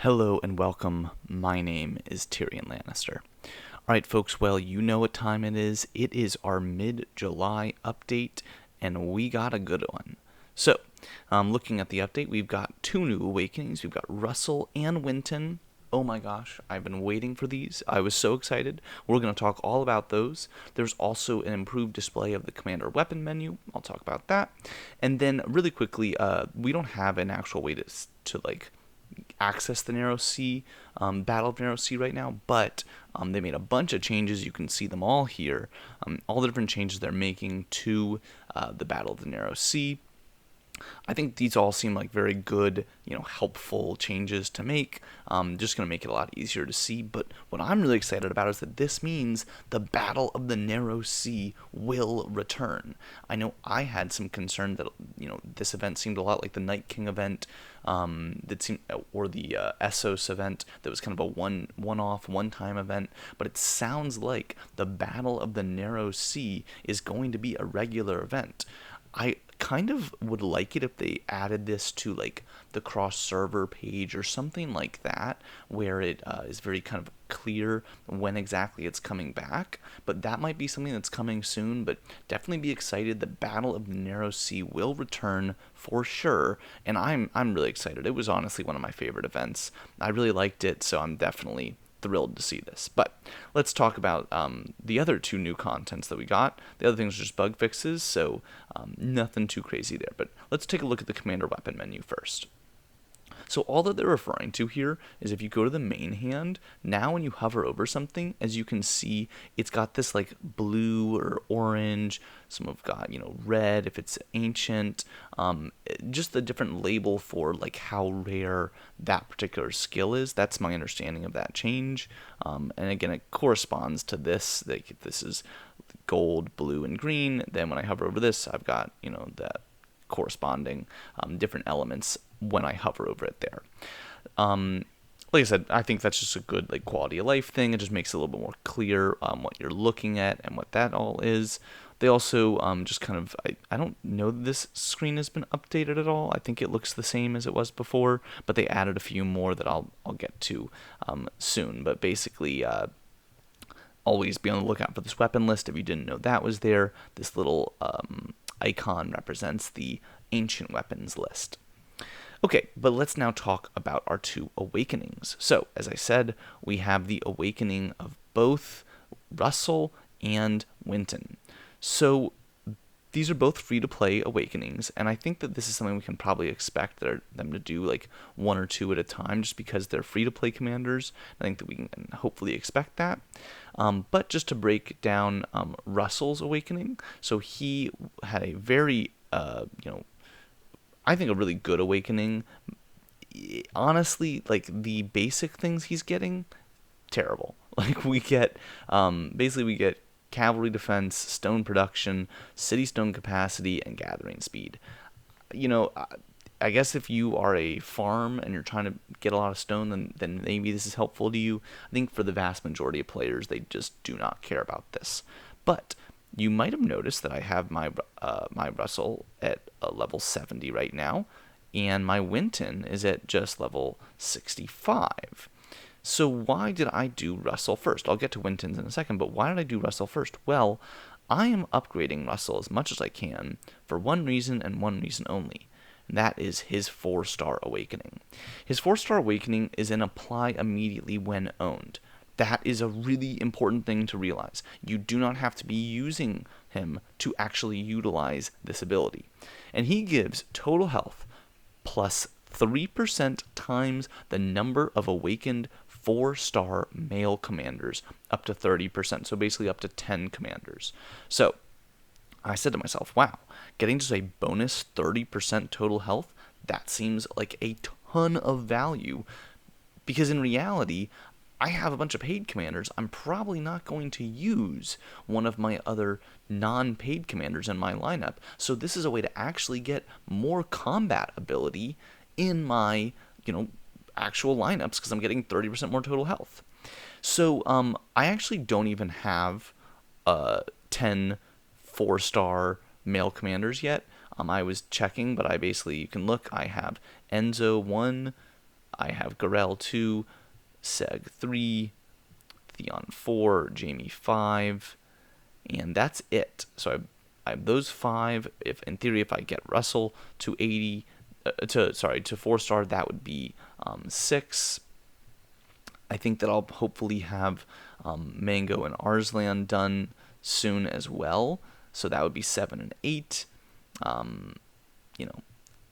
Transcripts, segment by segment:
Hello and welcome. My name is TyrionLanstr. Alright, folks, well, you know what time it is. It is our mid-July update, and we got a good one. So, looking at the update, we've got two new awakenings. We've got Russell and Winton. Oh my gosh, I've been waiting for these. I was so excited. We're going to talk all about those. There's also an improved display of the commander weapon menu. I'll talk about that. And then, really quickly, we don't have an actual way to access the Narrow Sea, Battle of Narrow Sea right now, but they made a bunch of changes. You can see them all here, all the different changes they're making to the Battle of the Narrow Sea. I think these all seem like very good, helpful changes to make. Just going to make it a lot easier to see. But what I'm really excited about is that this means the Battle of the Narrow Sea will return. I know I had some concern that this event seemed a lot like the Night King event, or the Essos event that was kind of a one-off, one-time event. But it sounds like the Battle of the Narrow Sea is going to be a regular event. I kind of would like it if they added this to the cross server page or something like that, where it is very kind of clear when exactly it's coming back. But that might be something that's coming soon. But definitely be excited. The Battle of the Narrow Sea will return for sure, and I'm really excited. It was honestly one of my favorite events. I really liked it, so I'm definitely thrilled to see this. But let's talk about the other two new contents that we got. The other things are just bug fixes, so nothing too crazy there. But let's take a look at the commander weapon menu first. So all that they're referring to here is if you go to the main hand, now when you hover over something, as you can see, it's got this blue or orange, some have got, red if it's ancient, just the different label for how rare that particular skill is. That's my understanding of that change. And again, it corresponds to this. This is gold, blue, and green. Then when I hover over this, I've got, that corresponding different elements when I hover over it there. Like I said, I think that's just a good quality of life thing. It just makes it a little bit more clear what you're looking at and what that all is. They also just kind of, I don't know that this screen has been updated at all. I think it looks the same as it was before, but they added a few more that I'll get to soon. But basically, always be on the lookout for this weapon list. If you didn't know that was there, this little icon represents the ancient weapons list. Okay, but let's now talk about our two awakenings. So, as I said, we have the awakening of both Russell and Winton. So, these are both free-to-play awakenings, and I think that this is something we can probably expect them to do one or two at a time, just because they're free-to-play commanders. I think that we can hopefully expect that. But just to break down Russell's awakening, so he had a very, I think a really good awakening. Honestly, the basic things he's getting, terrible. We get, basically we get cavalry defense, stone production, city stone capacity, and gathering speed. I guess if you are a farm and you're trying to get a lot of stone, then maybe this is helpful to you. I think for the vast majority of players, they just do not care about this. But you might have noticed that I have my Russell at level 70 right now, and my Winton is at just level 65. So why did I do Russell first? I'll get to Winton's in a second, but why did I do Russell first? Well, I am upgrading Russell as much as I can for one reason and one reason only. And that is his 4-star awakening. His 4-star awakening is an apply immediately when owned. That is a really important thing to realize. You do not have to be using him to actually utilize this ability. And he gives total health plus 3% times the number of awakened 4-star male commanders up to 30%. So basically up to 10 commanders. So I said to myself, wow, getting just a bonus 30% total health, that seems like a ton of value. Because in reality, I have a bunch of paid commanders. I'm probably not going to use one of my other non-paid commanders in my lineup. So this is a way to actually get more combat ability in my, actual lineups, because I'm getting 30% more total health. So I actually don't even have 10 4-star male commanders yet. I was checking, but you can look. I have Enzo 1, I have Garel 2, Seg 3, Theon 4, Jaime 5, and that's it. So I have those 5. If in theory, if I get Russell to 80, to 4-star, that would be 6. I think that I'll hopefully have Mango and Arslan done soon as well. So that would be 7 and 8. You know,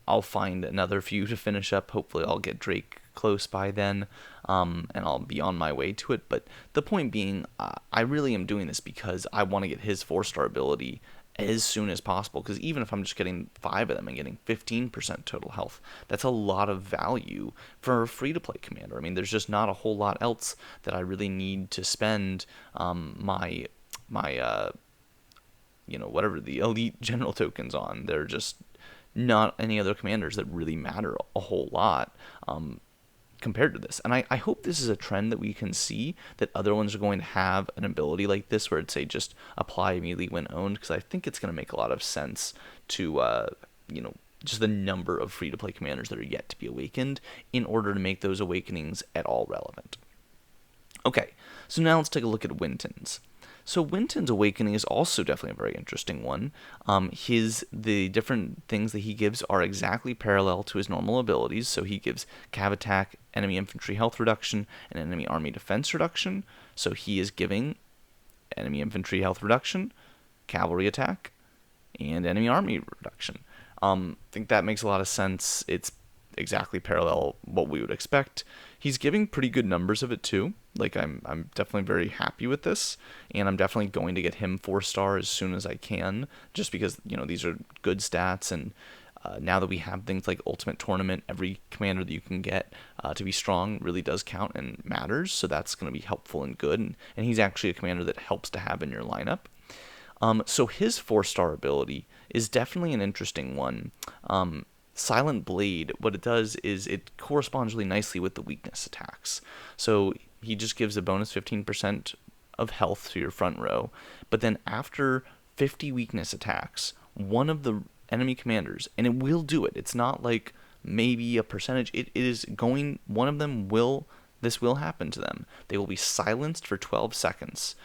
I'll find another few to finish up. Hopefully I'll get Drake close by then, and I'll be on my way to it. But the point being, I really am doing this because I want to get his 4-star ability as soon as possible, because even if I'm just getting 5 of them and getting 15% total health, that's a lot of value for a free-to-play commander. I mean, there's just not a whole lot else that I really need to spend my whatever the elite general tokens on. They're just not any other commanders that really matter a whole lot compared to this. And I hope this is a trend that we can see, that other ones are going to have an ability like this where it's, say, just apply immediately when owned, because I think it's going to make a lot of sense to, just the number of free-to-play commanders that are yet to be awakened in order to make those awakenings at all relevant. Okay, so now let's take a look at Winton's. So Winton's awakening is also definitely a very interesting one. The different things that he gives are exactly parallel to his normal abilities. So he gives cav attack, enemy infantry health reduction, and enemy army defense reduction. So he is giving enemy infantry health reduction, cavalry attack, and enemy army reduction. I think that makes a lot of sense. It's exactly parallel what we would expect. He's giving pretty good numbers of it too. Like, I'm definitely very happy with this, and I'm definitely going to get him 4-star as soon as I can, just because, these are good stats, and now that we have things like Ultimate Tournament, every commander that you can get to be strong really does count and matters, so that's going to be helpful and good, and he's actually a commander that helps to have in your lineup. So his 4-star ability is definitely an interesting one. Silent Blade, what it does is it corresponds really nicely with the weakness attacks. So he just gives a bonus 15% of health to your front row, but then after 50 weakness attacks, one of the enemy commanders, and it will do it, it's not like maybe a percentage, it is going, one of them this will happen to them. They will be silenced for 12 seconds,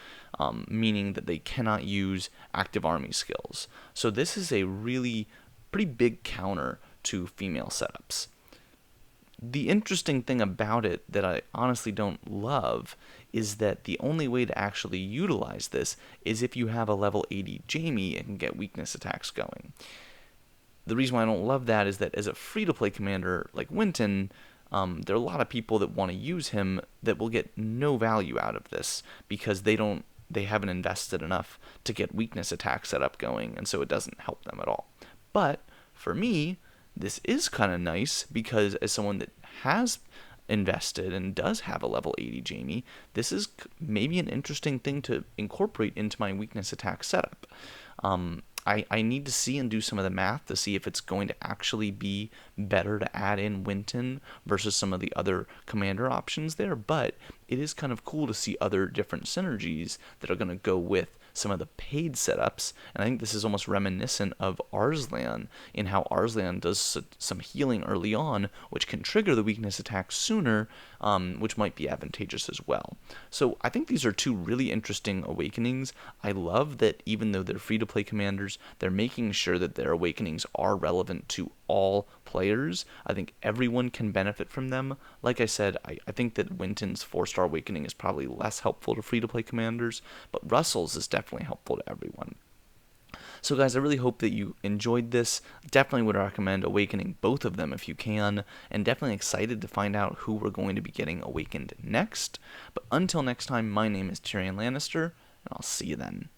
meaning that they cannot use active army skills. So this is a really pretty big counter to female setups. The interesting thing about it that I honestly don't love is that the only way to actually utilize this is if you have a level 80 Jaime and can get weakness attacks going. The reason why I don't love that is that as a free-to-play commander like Winton, there are a lot of people that want to use him that will get no value out of this because they haven't invested enough to get weakness attack setup going, and so it doesn't help them at all. But for me, this is kind of nice because as someone that has invested and does have a level 80 Jaime, this is maybe an interesting thing to incorporate into my weakness attack setup. I need to see and do some of the math to see if it's going to actually be better to add in Winton versus some of the other commander options there, but it is kind of cool to see other different synergies that are going to go with some of the paid setups, and I think this is almost reminiscent of Arslan in how Arslan does some healing early on, which can trigger the weakness attack sooner, which might be advantageous as well. So I think these are two really interesting awakenings. I love that even though they're free-to-play commanders, they're making sure that their awakenings are relevant to all players. I think everyone can benefit from them. Like I said, I think that Winton's 4-star awakening is probably less helpful to free-to-play commanders, but Russell's is definitely helpful to everyone. So guys, I really hope that you enjoyed this. Definitely would recommend awakening both of them if you can, and definitely excited to find out who we're going to be getting awakened next. But until next time, my name is TyrionLanstr, and I'll see you then.